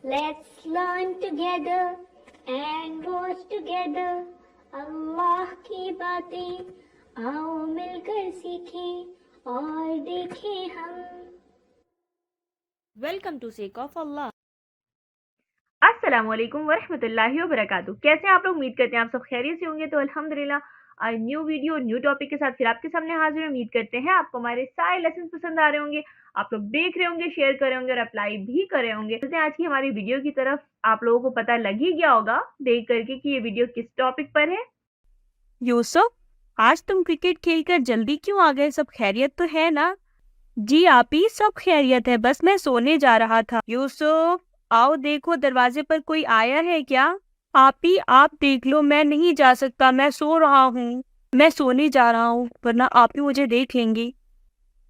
Let's learn together and watch together. अल्लाह की बातें आओ मिलकर सीखें और देखें हम. वेलकम टू सेक ऑफ अल्लाह. अस्सलाम वालेकुम वरहमतुल्लाहि वबरकातुहू. कैसे हैं आप लोग? उम्मीद करते हैं आप सब खैरियत से होंगे. तो अल्हम्दुलिल्लाह आज न्यू वीडियो न्यू टॉपिक के साथ फिर आपके सामने हाजिर हैं. उम्मीद करते हैं आपको हमारे सारे लेसन पसंद आ रहे होंगे, आप लोग देख रहे होंगे, शेयर कर रहे होंगे और अप्लाई भी कर रहे होंगे. चलते हैं आज की हमारी वीडियो की तरफ. आप लोगों को पता लग ही गया होगा देख करके कि ये वीडियो किस टॉपिक पर है. यूसुफ, आज तुम क्रिकेट खेलकर जल्दी क्यों आ गए? सब खैरियत तो है ना? जी आप ही, सब खैरियत है, बस मैं सोने जा रहा था. यूसुफ आओ, देखो दरवाजे पर कोई आया है क्या? आप ही, आप देख लो, मैं नहीं जा सकता, मैं सो रहा हूँ, मैं सोने जा रहा हूँ, वरना आप ही मुझे देख लेंगे.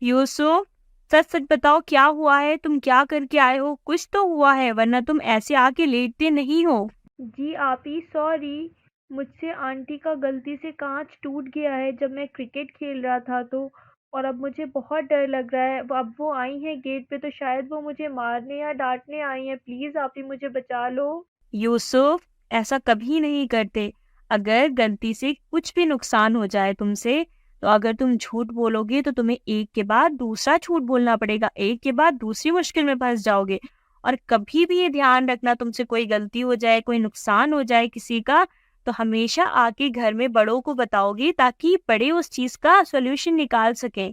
यूसुफ सच सच बताओ, क्या हुआ है? तुम क्या करके आए हो? कुछ तो हुआ है, वरना तुम ऐसे आके लेटते नहीं हो. जी आप ही, सॉरी, मुझसे आंटी का गलती से कांच टूट गया है जब मैं क्रिकेट खेल रहा था तो. और अब मुझे बहुत डर लग रहा है. अब वो आई हैं गेट पे तो शायद वो मुझे मारने या डांटने आई हैं. प्लीज आप ही मुझे बचा लो. यूसुफ ऐसा कभी नहीं करते. अगर गलती से कुछ भी नुकसान हो जाए तुमसे, तो अगर तुम झूठ बोलोगे तो तुम्हें एक के बाद दूसरा झूठ बोलना पड़ेगा, एक के बाद दूसरी मुश्किल में फंस जाओगे. और कभी भी ये ध्यान रखना, तुमसे कोई गलती हो जाए, कोई नुकसान हो जाए किसी का, तो हमेशा आके घर में बड़ों को बताओगे, ताकि बड़े उस चीज का सॉल्यूशन निकाल सकें,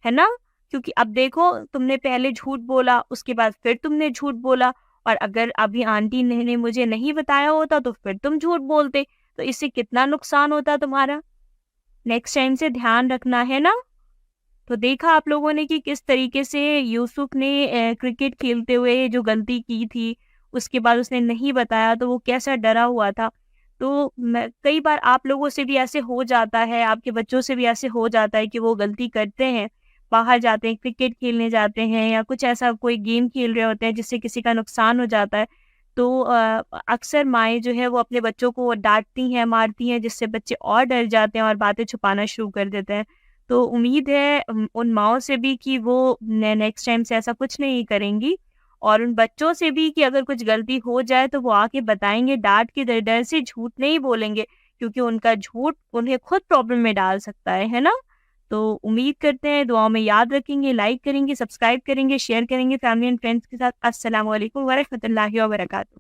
है ना? क्योंकि अब देखो, तुमने पहले झूठ बोला, उसके बाद फिर तुमने झूठ बोला, और अगर अभी आंटी ने मुझे नहीं बताया होता तो फिर तुम झूठ बोलते, तो इससे कितना नुकसान होता तुम्हारा. नेक्स्ट टाइम से ध्यान रखना, है ना? तो देखा आप लोगों ने कि किस तरीके से यूसुफ ने क्रिकेट खेलते हुए जो गलती की थी, उसके बाद उसने नहीं बताया, तो वो कैसा डरा हुआ था. तो मैं कई बार आप लोगों से भी ऐसे हो जाता है, आपके बच्चों से भी ऐसे हो जाता है कि वो गलती करते हैं, बाहर जाते हैं, क्रिकेट खेलने जाते हैं या कुछ ऐसा कोई गेम खेल रहे होते हैं जिससे किसी का नुकसान हो जाता है. तो अक्सर माएँ जो है वो अपने बच्चों को डाँटती हैं, मारती हैं, जिससे बच्चे और डर जाते हैं और बातें छुपाना शुरू कर देते हैं. तो उम्मीद है उन माँओं से भी कि वो नेक्स्ट टाइम से ऐसा कुछ नहीं करेंगी, और उन बच्चों से भी कि अगर कुछ गलती हो जाए तो वो आके बताएँगे, डाँट के डर डर से झूठ नहीं बोलेंगे, क्योंकि उनका झूठ उन्हें खुद प्रॉब्लम में डाल सकता है ना? तो उम्मीद करते हैं दुआओं में याद रखेंगे, लाइक करेंगे, सब्सक्राइब करेंगे, शेयर करेंगे फैमिली एंड फ्रेंड्स के साथ. अस्सलाम वालेकुम व रहमतुल्लाहि व बरकातहू.